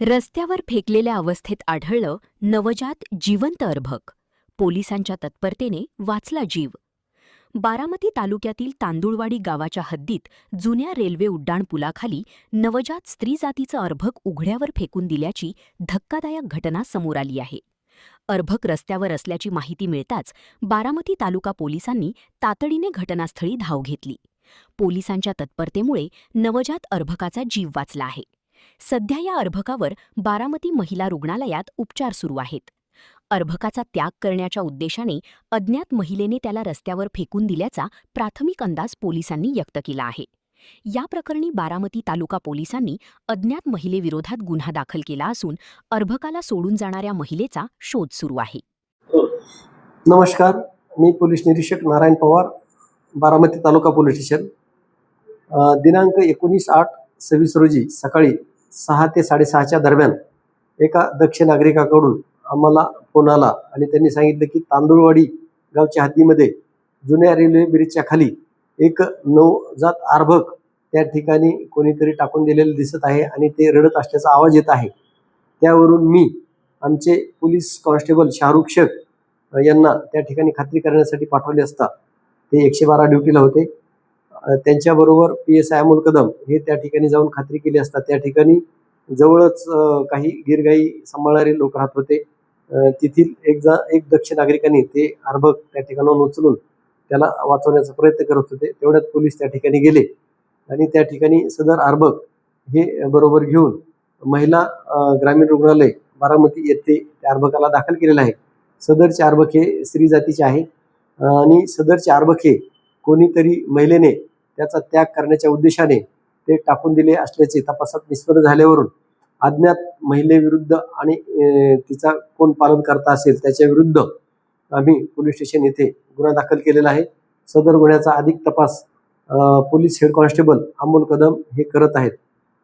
रस्त्यावर फेकलेल्या अवस्थेत आढळलं नवजात जिवंत अर्भक. पोलिसांच्या तत्परतेने वाचला जीव. बारामती तालुक्यातील तांदुळवाडी गावाच्या हद्दीत जुन्या रेल्वे उड्डाणपुलाखाली नवजात स्त्री जातीचं अर्भक उघड्यावर फेकून दिल्याची धक्कादायक घटना समोर आली आहे. अर्भक रस्त्यावर असल्याची माहिती मिळताच बारामती तालुका पोलिसांनी तातडीने घटनास्थळी धाव घेतली. पोलिसांच्या तत्परतेमुळे नवजात अर्भकाचा जीव वाचला आहे. सध्या या अर्भकावर बारामती महिला रुग्णालयात उपचार सुरू आहेत. अर्भकाचा त्याग करण्याच्या उद्देशाने अज्ञात महिलेने त्याला रस्त्यावर फेकून दिल्याचा प्राथमिक अंदाज पोलिसांनी व्यक्त केला आहे. या प्रकरणी बारामती तालुका पोलिसांनी अज्ञात महिलेविरोधात गुन्हा दाखल केला असून अर्भकाला सोडून जाणाऱ्या महिलेचा शोध सुरू आहे. नमस्कार, मी पोलीस निरीक्षक नारायण पवार, बारामती तालुका पोलीस स्टेशन. दिनांक 19/8/26 रोजी सकाळी 6 ते 6:30च्या दरम्यान एका दक्ष नागरिकाकडून आम्हाला फोन आला आणि त्यांनी सांगितलं की तांदुळवाडी गावच्या हद्दीमध्ये जुन्या रेल्वे ब्रिजच्या खाली एक नवजात अर्भक त्या ठिकाणी कोणीतरी टाकून दिलेलं दिसत आहे आणि ते रडत असल्याचा आवाज येत आहे. त्यावरून मी आमचे पोलीस कॉन्स्टेबल शाहरुख शेख यांना त्या ठिकाणी खात्री करण्यासाठी पाठवले असता ते 112 ड्युटीला होते. त्यांच्याबरोबर PSI अमोल कदम हे त्या ठिकाणी जाऊन खात्री केली असता त्या ठिकाणी जवळच काही गिरगाई सांभाळणारे लोक राहत होते. तेथील एक दक्ष नागरिकांनी ते अर्भक त्या ठिकाणाहून उचलून त्याला वाचवण्याचा प्रयत्न करत होते. तेवढ्यात पोलीस त्या ठिकाणी गेले आणि त्या ठिकाणी सदर अर्भक हे बरोबर घेऊन महिला ग्रामीण रुग्णालय बारामती येथे त्या अर्भकाला दाखल केलेलं आहे. सदरचे अर्भक हे स्त्री जातीचे आहे आणि सदरचे अर्भक हे कोणीतरी महिलेने त्याचा त्याग करण्याच्या उद्देशाने ते टाकून दिले असल्याचे तपासात निष्पन्न झाल्यावरून अज्ञात महिलेविरुद्ध आणि तिचा कोण पालन करता असेल त्याच्या विरुद्ध आम्ही पोलीस स्टेशन येथे गुन्हा दाखल केलेला आहे. सदर गुन्ह्याचा अधिक तपास police head constable Amol Kadam हे करत आहेत.